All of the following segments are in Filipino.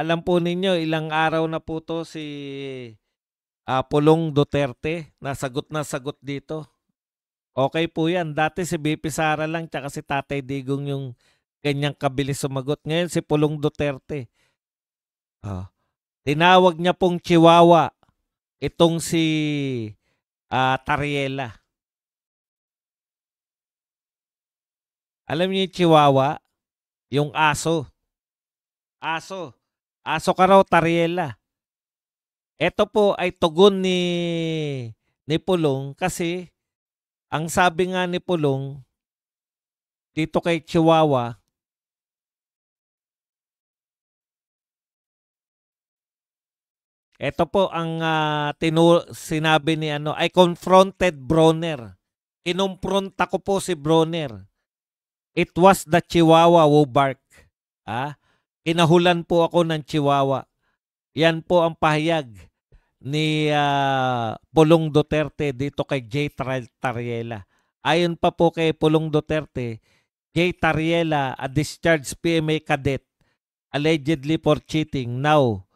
Alam po ninyo, ilang araw na po to si Pulong Duterte. Nasagot na sagot dito. Okay po yan. Dati si BP Sara lang tsaka si Tatay Digong yung ganyang kabilis sumagot. Ngayon si Pulong Duterte. Ah, tinawag niya pong Chihuahua itong si Tariela. Alam niyo yung Chihuahua? Yung aso. Aso. Aso ka raw, Tariela. Ito po ay tugon ni Pulong kasi ang sabi nga ni Pulong dito kay Chihuahua, ito po ang sinabi ni I confronted Bronner. Kinumpronta ko po si Bronner. It was the Chihuahua who barked. Kinahulan po ako ng Chihuahua. Yan po ang pahayag ni Pulong Duterte dito kay J. Tariela. Ayon pa po kay Pulong Duterte, J. Tariela, a discharged PMA cadet, allegedly for cheating, now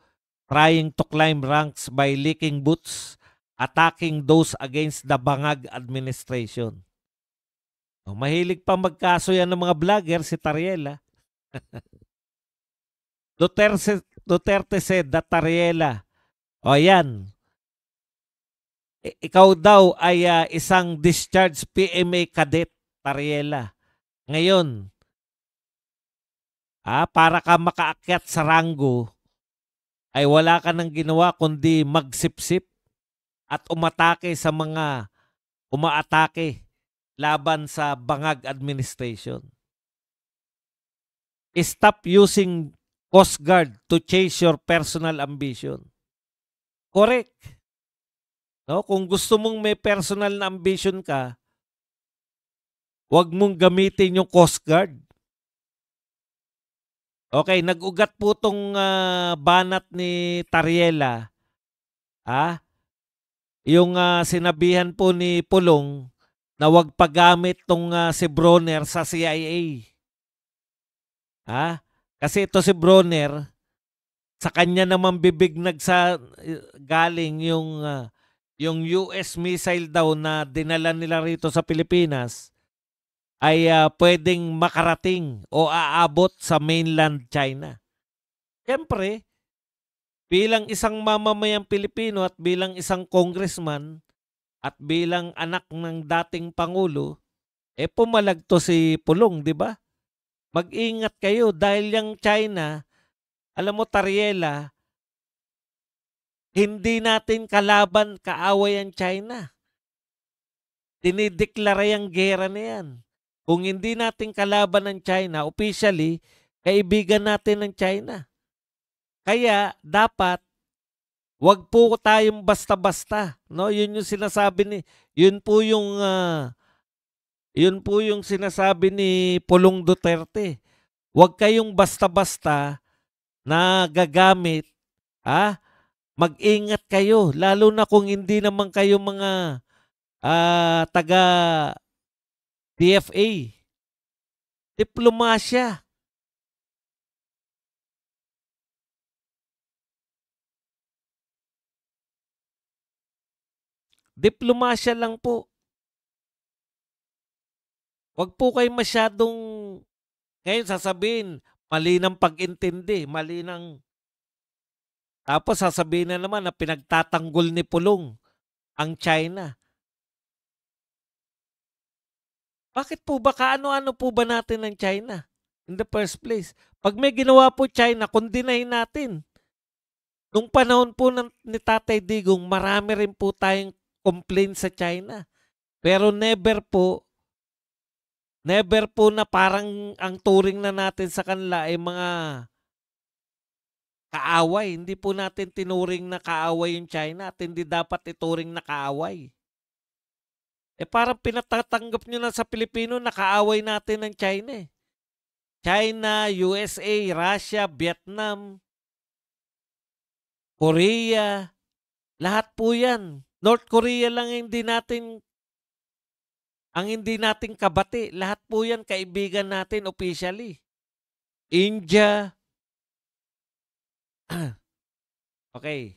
trying to climb ranks by leaking boots, attacking those against the Bangag administration. Mahilig pa magkaso yan ng mga vlogger si Tariela. Duterte said that Tariela, yan, ikaw daw ay isang discharged PMA cadet, Tariela. Ngayon, para ka makaakyat sa ranggo, ay wala ka nang ginawa kundi magsipsip at umatake sa mga umaatake laban sa Bangag administration. Stop using Coast Guard to chase your personal ambition. Correct. No, kung gusto mong may personal na ambition ka, huwag mong gamitin yung Coast Guard. Okay, nag-ugat po tong banat ni Tariela. Yung sinabihan po ni Pulong na huwag pagamit tong si Bronner sa CIA. Kasi ito si Bronner, sa kanya naman bibig galing yung US missile daw na dinala nila rito sa Pilipinas ay pwedeng makarating o aabot sa mainland China. Siyempre, bilang isang mamamayang Pilipino at bilang isang congressman at bilang anak ng dating Pangulo, pumalagto si Pulong, di ba? Mag-ingat kayo dahil yung China, alam mo Tariela, hindi natin kalaban, kaaway ang China. Dinideklara yung gera na yan. Kung hindi natin kalaban ng China, officially, kaibigan natin ng China. Kaya dapat wag po tayong basta-basta, no? Yun yung sinasabi yun po yung sinasabi ni Pulong Duterte. Wag kayong basta-basta na gagamit, mag-ingat kayo lalo na kung hindi naman kayo mga taga DFA. Diplomasya. Diplomasya lang po. Wag po kayo masyadong ngayon sasabihin, mali ng pag-intindi, mali ng tapos sasabihin na naman na pinagtatanggol ni Pulong ang China. Bakit po ba kaano-ano po ba natin ng China in the first place? Pag may ginawa po China, kundinahin natin. Nung panahon po ni Tatay Digong, marami rin po tayong complaint sa China. Pero never po na parang ang turing na natin sa kanila ay mga kaaway. Hindi po natin tinuring na kaaway yung China at hindi dapat ituring na kaaway. Parang pinatatanggap nyo na sa Pilipino na kaaway natin ng China eh. China, USA, Russia, Vietnam, Korea, lahat po yan. North Korea lang ang hindi natin kabati. Lahat po yan kaibigan natin officially. India, Okay.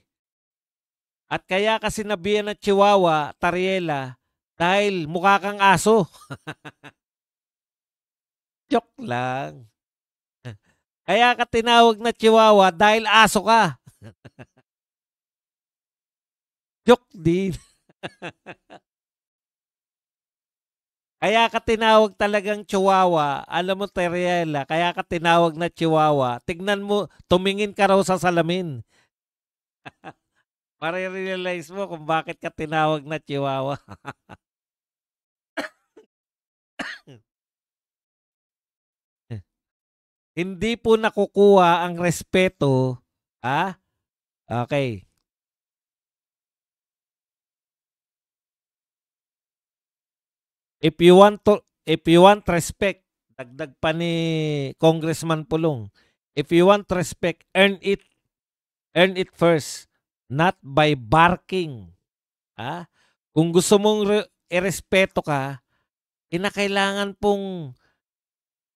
At kaya kasi sinabihan ng Chihuahua, Tariela, dahil mukha kang aso. Joke lang. Kaya ka tinawag na Chihuahua dahil aso ka. Joke din. Kaya ka tinawag talagang Chihuahua. Alam mo, Tariela, kaya ka tinawag na Chihuahua. Tignan mo, tumingin ka raw sa salamin. Marirealize mo kung bakit ka tinawag na Chihuahua. Hindi po nakukuha ang respeto. Okay. If you want respect, dagdag pa ni Congressman Pulong. If you want respect, earn it first, not by barking. Kung gusto mong irespeto ka, kinakailangan pong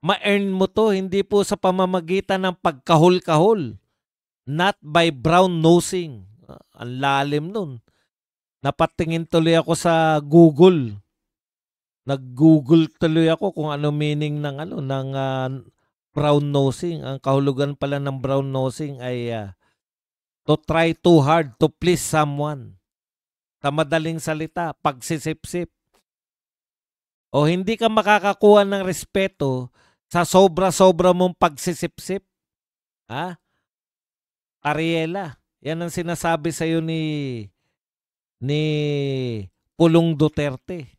ma-earn mo to, hindi po sa pamamagitan ng pagkahol-kahol. Not by brown nosing. Ang lalim nun. Napatingin tuloy ako sa Google. Nag-Google tuloy ako kung ano meaning ng brown nosing. Ang kahulugan pala ng brown nosing ay to try too hard to please someone. Sa madaling salita, pagsisip-sip. O hindi ka makakakuha ng respeto sa sobra-sobra mong pagsisip-sip. Ariela, yan ang sinasabi sa iyo ni Pulong Duterte.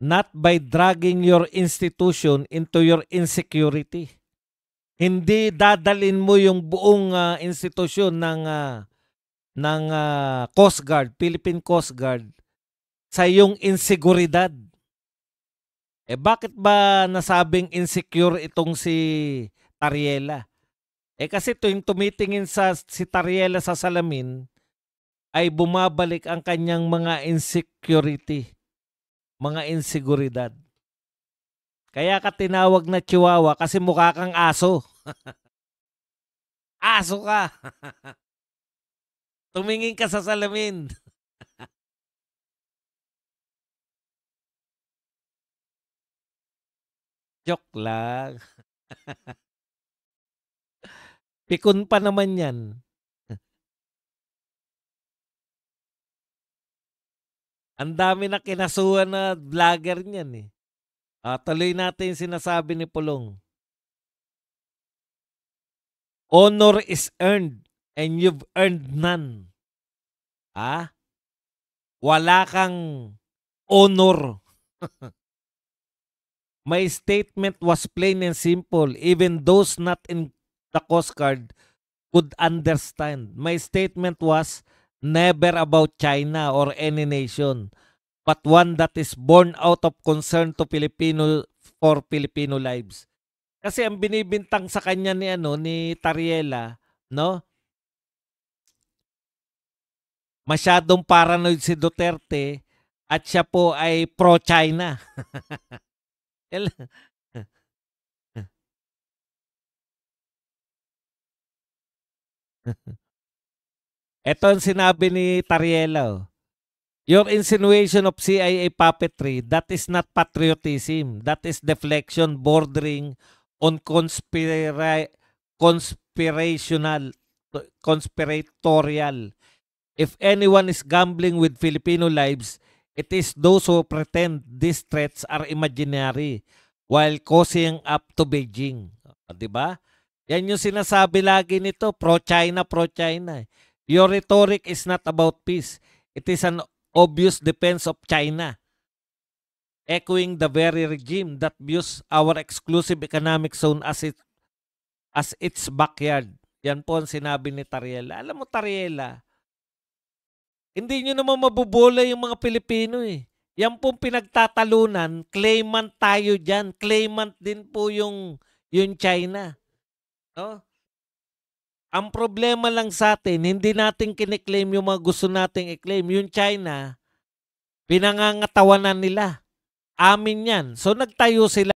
Not by dragging your institution into your insecurity. Hindi dadalin mo yung buong institusyon ng Coast Guard, Philippine Coast Guard sa iyong inseguridad. Bakit ba nasabing insecure itong si Tariela? Kasi tuwing tumitingin si Tariela sa salamin, ay bumabalik ang kanyang mga insecurity, mga inseguridad. Kaya ka tinawag na Chihuahua kasi mukha kang aso. Aso ka. Tumingin ka sa salamin. Joke lang. Pikon pa naman yan. Ang dami na kinasuhan na vlogger niyan eh. Tuloy natin yung sinasabi ni Pulong. Honor is earned and you've earned none. Wala kang honor. My statement was plain and simple. Even those not in the Coast Guard could understand. My statement was never about China or any nation, but one that is born out of concern to for Filipino lives. Kasi ang binibintang sa kanya ni Tariela, no? Masyadong paranoid si Duterte at siya po ay pro-China. Ito ang sinabi ni Tariela. Your insinuation of CIA puppetry, that is not patriotism. That is deflection bordering on conspiratorial. If anyone is gambling with Filipino lives, it is those who pretend these threats are imaginary while causing up to Beijing. Diba? Yan yung sinasabi lagi nito, pro-China, pro-China. Your rhetoric is not about peace. It is an obvious defense of China, echoing the very regime that views our exclusive economic zone as its backyard. Yan po ang sinabi ni Tariela. Alam mo, Tariela, hindi nyo naman mabubola yung mga Pilipino eh. Yan pong pinagtatalunan, claimant tayo dyan. Claimant din po yung China. No? Ang problema lang sa atin, hindi natin kiniklaim yung mga gusto nating i-claim. Yung China, pinangangatawanan nila. Amin yan. So nagtayo sila